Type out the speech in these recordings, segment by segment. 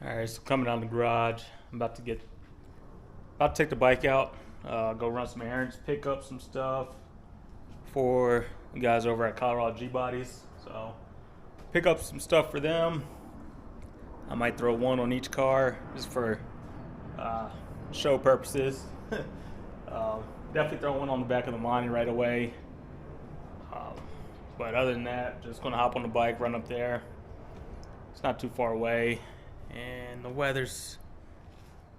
Alright, so coming down the garage, I'm about to take the bike out, go run some errands, pick up some stuff for the guys over at Colorado G Bodies. So pick up some stuff for them. I might throw one on each car just for show purposes. Definitely throw one on the back of the Monte right away. But other than that, just gonna hop on the bike, run up there. It's not too far away, and the weather's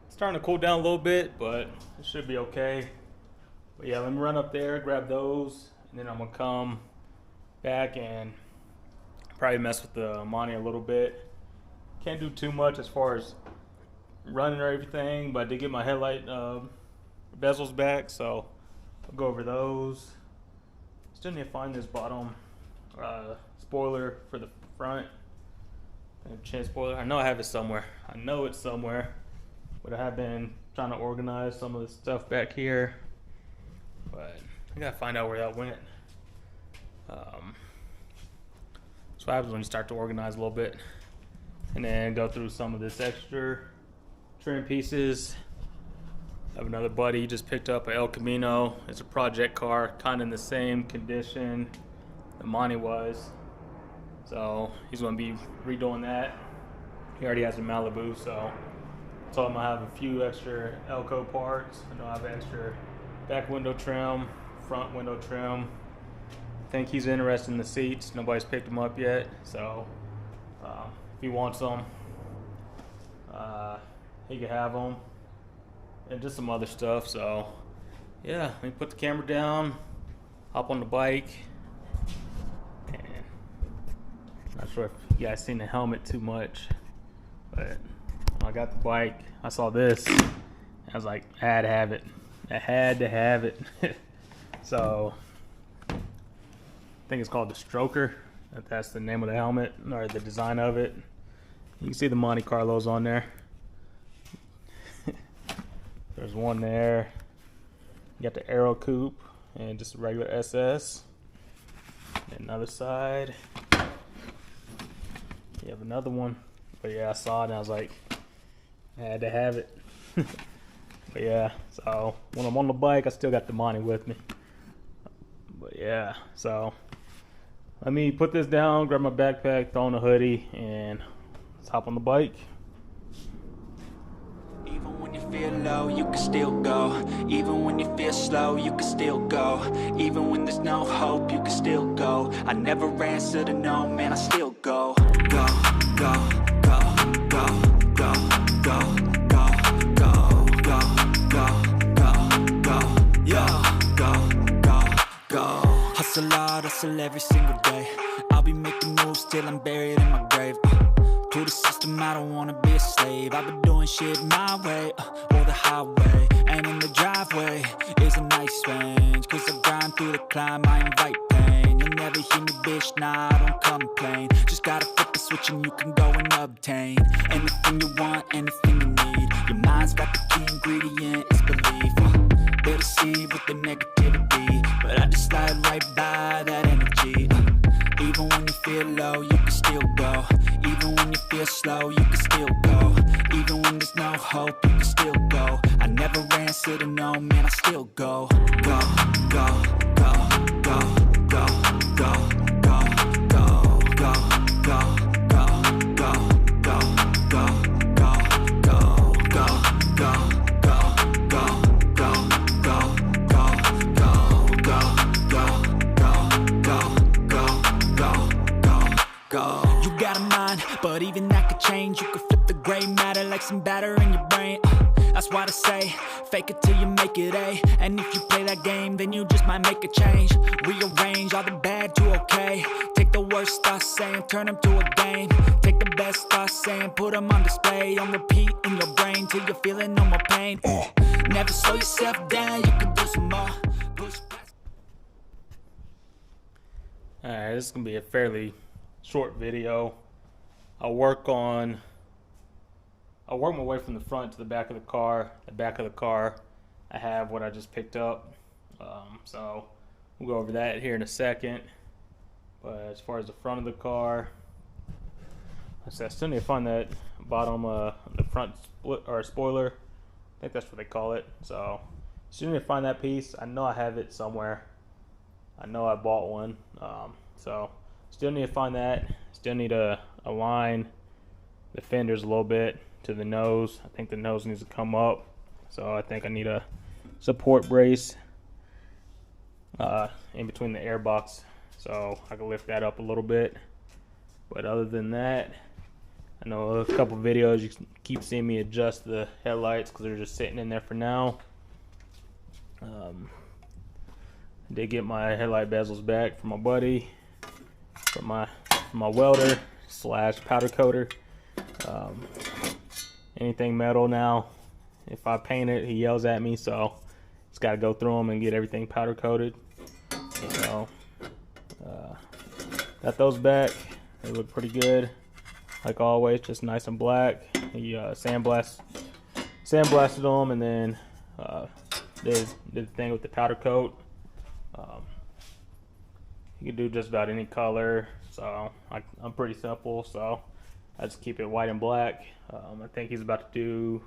starting to cool down a little bit, but it should be okay. But yeah, let me run up there, grab those, and then I'm gonna come back and probably mess with the Monte a little bit. Can't do too much as far as running or everything, but I did get my headlight bezels back, so I'll go over those. Still need to find this bottom spoiler for the front and chin spoiler. I know I have it somewhere. I know it's somewhere, but I have been trying to organize some of the stuff back here, but I gotta find out where that went. So what happens when you start to organize a little bit, and then go through some of this extra trim pieces. I have another buddy, he just picked up a El Camino. It's a project car, kind of in the same condition that Monte was. So he's gonna be redoing that. He already has a Malibu, so I told him I have a few extra Elco parts. I know I have extra back window trim, front window trim. I think he's interested in the seats. Nobody's picked them up yet, so if he wants them, he can have them. And just some other stuff. So yeah, let me put the camera down, hop on the bike, and not sure if you guys seen the helmet too much, but when I got the bike, I saw this, and I was like, I had to have it. I had to have it. So I think it's called the Stroker. That's the name of the helmet, or the design of it. You can see the Monte Carlos on there. There's one there. You got the Aero Coupe and just a regular SS. And another side. You have another one. But yeah, I saw it and I was like, I had to have it. But yeah, so when I'm on the bike, I still got the Monte with me. But yeah, so let me put this down, grab my backpack, throw on a hoodie, and let's hop on the bike. Even when you feel low, you can still go. Even when you feel slow, you can still go. Even when there's no hope, you can still go. I never answer to no, man, I still go. Go, go, go, go, go, go, go, go, go, go, go, go, yeah, go. Hustle hard, hustle every single day. I'll be making moves till I'm buried in my grave. To the system, I don't wanna be a slave. I've been doing shit my way, or the highway. And in the driveway is a nice range, cause I grind through the climb, I invite pain. You'll never hear me, bitch, nah, I don't complain. Just gotta flip the switch and you can go and obtain anything you want, anything you need. Your mind's got the key ingredient, it's belief. They'll deceive with the negativity, but I just slide right by that energy. Even when you feel low, you can still go. Even when you feel slow, you can still go. Even when there's no hope, you can still go. I never answer to no, man, I still go. Go, go, go, go, go, go, go, go, go, go, go, go, go, go, go, go, go. You got a mind, but even that could change. You could flip the gray matter like some batter in your brain. That's why I say, fake it till you make it A. And if you play that game, then you just might make a change. Rearrange all the bad to okay. Take the worst thoughts saying, turn them to a game. Take the best thoughts saying, put them on display. On repeat in your brain till you're feeling no more pain. Never slow yourself down, you can do some more. Alright, this is gonna be a fairly short video. I'll work my way from the front to the back of the car. The back of the car, I have what I just picked up. So we'll go over that here in a second. But as far as the front of the car, I still need to find that bottom, the front split or spoiler. I think that's what they call it. So still need to find that piece. I know I have it somewhere. I know I bought one. So still need to find that. Still need to align the fenders a little bit to the nose. I think the nose needs to come up. So I think I need a support brace in between the air box, so I can lift that up a little bit. But other than that, I know a couple videos you keep seeing me adjust the headlights because they're just sitting in there for now. I did get my headlight bezels back from my buddy, from my welder slash powder coater. Anything metal now, if I paint it, he yells at me, so it's got to go through them and get everything powder coated. So got those back. They look pretty good, like always, just nice and black. He sandblasted them, and then did the thing with the powder coat. You can do just about any color, so I'm pretty simple, so I just keep it white and black. I think he's about to do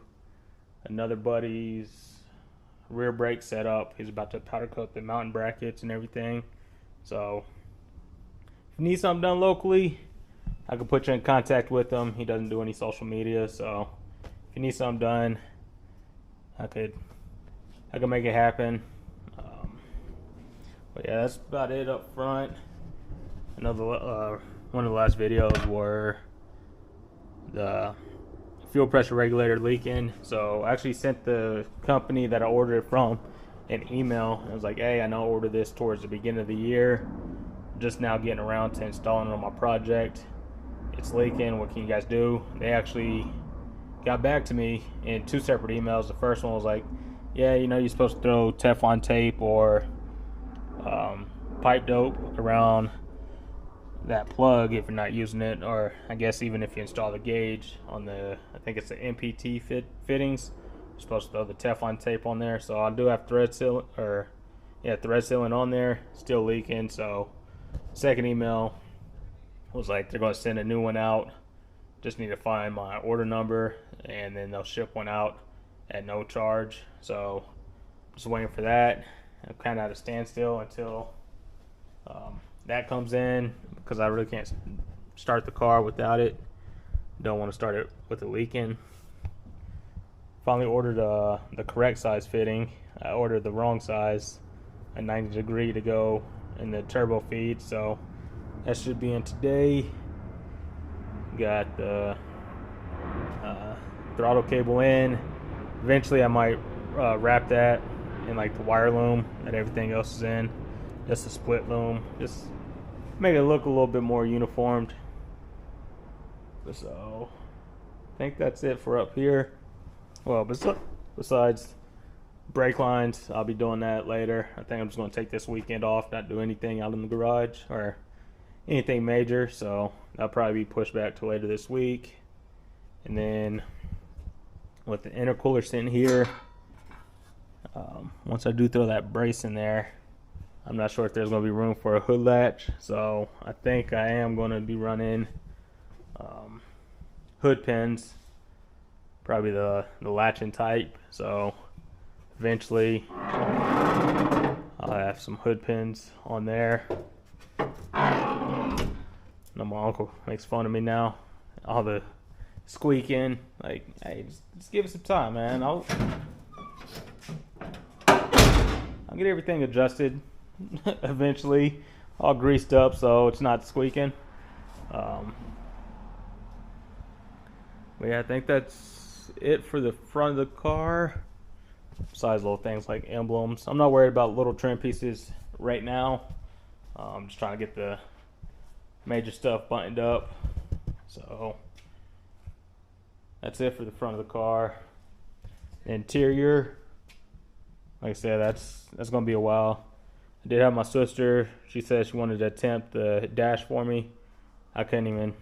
another buddy's rear brake setup. He's about to powder coat the mountain brackets and everything. So if you need something done locally, I can put you in contact with him. He doesn't do any social media, so if you need something done, I could make it happen. But yeah, that's about it up front. I know one of the last videos were the fuel pressure regulator leaking, so I actually sent the company that I ordered it from an email. I was like, hey, I know I ordered this towards the beginning of the year, just now getting around to installing it on my project. It's leaking, what can you guys do? They actually got back to me in 2 separate emails. The first one was like, yeah, you know, you're supposed to throw Teflon tape or pipe dope around that plug if you're not using it, or I guess even if you install the gauge on the, I think it's the MPT fittings, you're supposed to throw the Teflon tape on there. So I do have thread sealing on there, still leaking. So second email was like, they're going to send a new one out, just need to find my order number, and then they'll ship one out at no charge. So just waiting for that. I'm kind of at a standstill until that comes in, because I really can't start the car without it. Don't want to start it with it leaking. Finally ordered the correct size fitting. I ordered the wrong size, a 90 degree to go in the turbo feed, so that should be in today. Got the throttle cable in. Eventually I might wrap that in like the wire loom that everything else is in, just a split loom, just make it look a little bit more uniformed. So I think that's it for up here. Well, besides brake lines, I'll be doing that later. I think I'm just going to take this weekend off, not do anything out in the garage or anything major, so that'll probably be pushed back to later this week. And then with the intercooler sitting here, once I do throw that brace in there, I'm not sure if there's going to be room for a hood latch, so I think I am going to be running hood pins, probably the latching type. So eventually I'll have some hood pins on there. I know my uncle makes fun of me now, all the squeaking, like, hey, just give it some time, man. I'll get everything adjusted eventually, all greased up so it's not squeaking. But yeah, I think that's it for the front of the car, besides little things like emblems. I'm not worried about little trim pieces right now. I'm just trying to get the major stuff buttoned up. So that's it for the front of the car. Interior, like I said, that's gonna be a while. I did have my sister, she said she wanted to attempt the dash for me. I couldn't even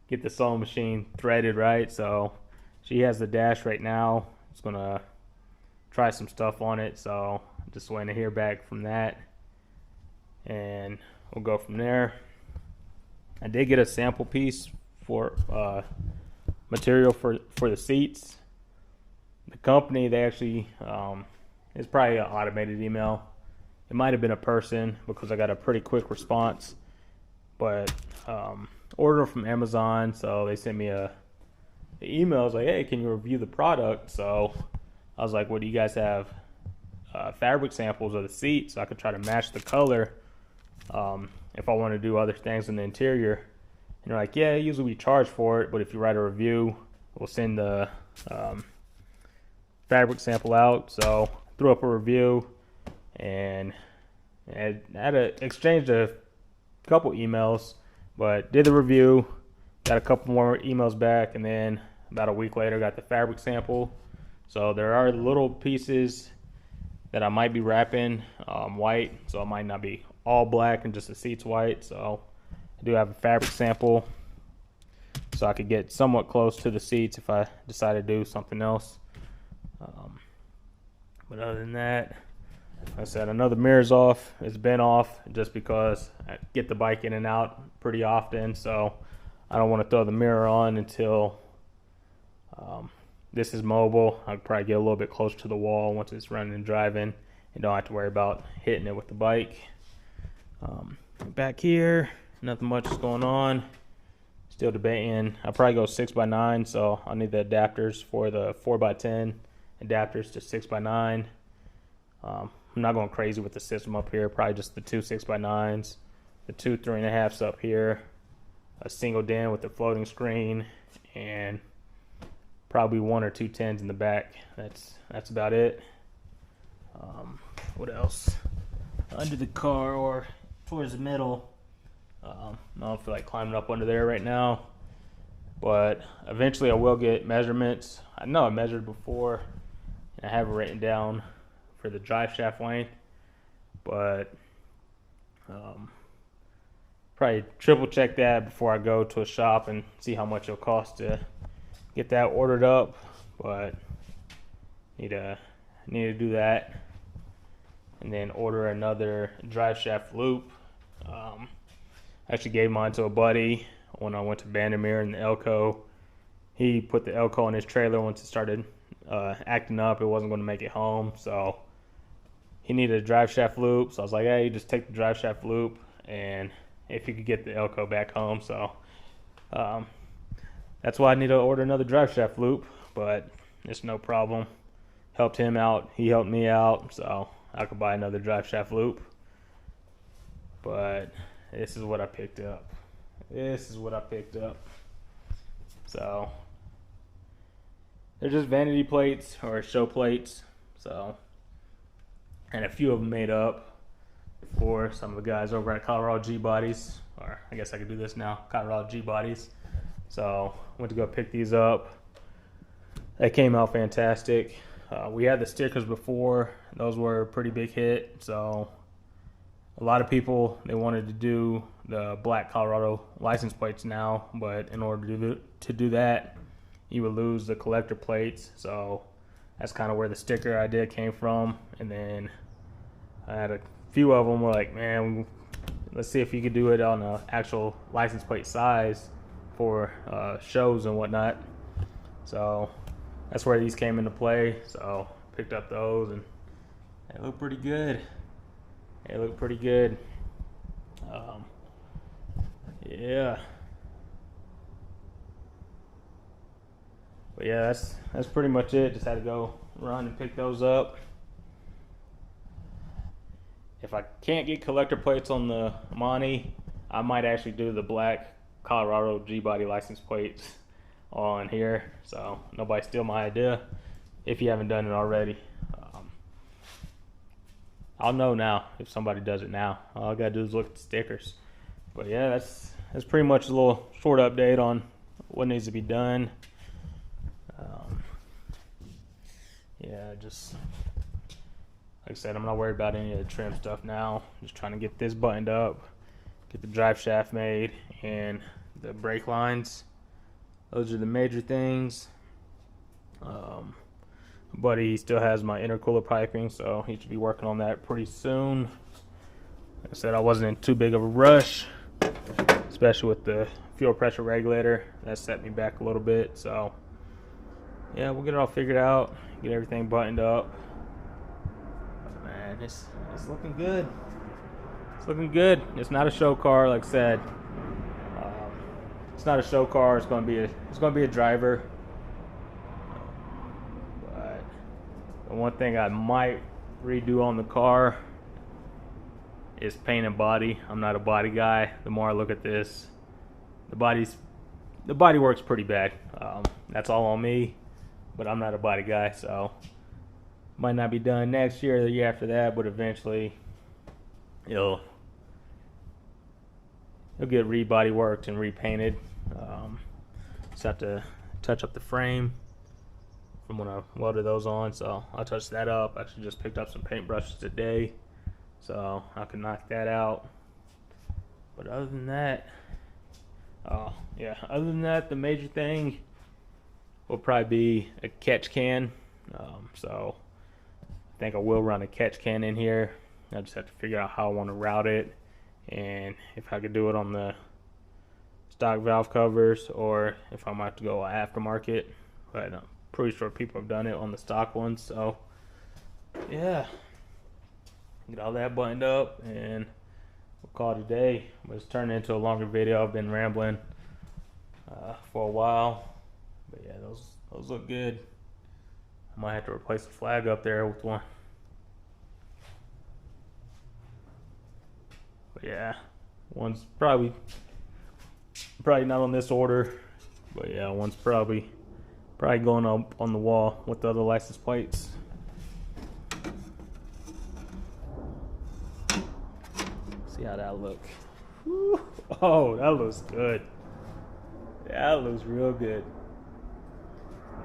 get the sewing machine threaded right, so she has the dash right now. Just gonna try some stuff on it, so just waiting to hear back from that, and we'll go from there. I did get a sample piece for material for the seats. The company, they actually, it's probably an automated email. It might have been a person because I got a pretty quick response. But order from Amazon, so they sent me the email. I was like, hey, can you review the product? So I was like, well, do you guys have fabric samples of the seat so I could try to match the color if I want to do other things in the interior? And they're like, yeah, usually we charge for it, but if you write a review, we'll send the fabric sample out. So threw up a review, and I had exchanged a couple emails, but did the review, got a couple more emails back, and then about a week later got the fabric sample. So there are little pieces that I might be wrapping white, so it might not be all black and just the seats white. So I do have a fabric sample, so I could get somewhat close to the seats if I decide to do something else. But other than that, like I said, another mirror's off. It's been off just because I get the bike in and out pretty often, so I don't want to throw the mirror on until this is mobile. I'll probably get a little bit closer to the wall once it's running and driving and don't have to worry about hitting it with the bike. Back here, nothing much is going on. Still debating. I'll probably go 6x9, so I'll need the adapters for the 4x10 adapters to 6x9. I'm not going crazy with the system up here. Probably just the two 6x9s, the two 3.5s up here, a single den with the floating screen, and probably one or two 10s in the back. That's about it. What else? Under the car or towards the middle. I don't feel like climbing up under there right now, but eventually I will get measurements. I know I measured before, and I have it written down for the drive shaft length, but probably triple check that before I go to a shop and see how much it'll cost to get that ordered up. But need to do that, and then order another drive shaft loop. I actually gave mine to a buddy when I went to Vandermeer in the Elko. He put the Elko in his trailer once it started acting up. It wasn't going to make it home, so he needed a drive shaft loop. So I was like, hey, just take the drive shaft loop, and if you could get the Elko back home. So that's why I need to order another drive shaft loop, but it's no problem. Helped him out, he helped me out, so I could buy another drive shaft loop. But this is what I picked up. So they're just vanity plates or show plates. So, and a few of them made up for some of the guys over at Colorado G Bodies, or I guess I could do this now, Colorado G Bodies. So went to go pick these up. They came out fantastic. We had the stickers before. Those were a pretty big hit. So a lot of people, they wanted to do the black Colorado license plates now, but in order to do that, you would lose the collector plates. So that's kind of where the sticker idea came from. And then I had a few of them were like, man, let's see if you could do it on an actual license plate size for shows and whatnot. So that's where these came into play. So picked up those, and they look pretty good. Yeah. But yeah, that's pretty much it. Just had to go run and pick those up. If I can't get collector plates on the Monte, I might actually do the black Colorado G-Body license plates on here. So nobody steal my idea if you haven't done it already. I'll know now if somebody does it now. All I gotta do is look at the stickers. But yeah, that's pretty much a little short update on what needs to be done. Yeah, just like I said, I'm not worried about any of the trim stuff now. Just trying to get this buttoned up, get the drive shaft made, and the brake lines. Those are the major things. But he still has my intercooler piping, so he should be working on that pretty soon. Like I said, I wasn't in too big of a rush, especially with the fuel pressure regulator. That set me back a little bit. So yeah, we'll get it all figured out, get everything buttoned up. But man, it's looking good. It's looking good. It's not a show car, like I said. It's not a show car. It's going to be a driver. But the one thing I might redo on the car is paint and body. I'm not a body guy. The more I look at this, the body works pretty bad. That's all on me, but I'm not a body guy, so might not be done next year or the year after that, but eventually it'll get rebody worked and repainted. Just have to touch up the frame from when I welded those on, so I'll touch that up. Actually just picked up some paintbrushes today, so I can knock that out. But other than that, the major thing will probably be a catch can. So I think I will run a catch can in here. I just have to figure out how I want to route it, and if I could do it on the stock valve covers or if I might have to go aftermarket. But I'm pretty sure people have done it on the stock ones. So yeah, get all that buttoned up and we'll call it a day. It's turned into a longer video. I've been rambling for a while, but yeah, those look good. I might have to replace the flag up there with one. But yeah, one's probably not on this order, but yeah, one's probably going up on the wall with the other license plates. See how that looks. Woo. Oh, that looks good. That looks real good.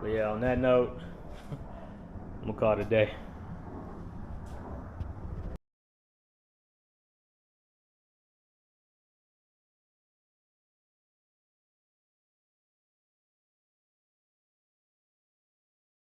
But yeah, on that note, I'm gonna call it a day.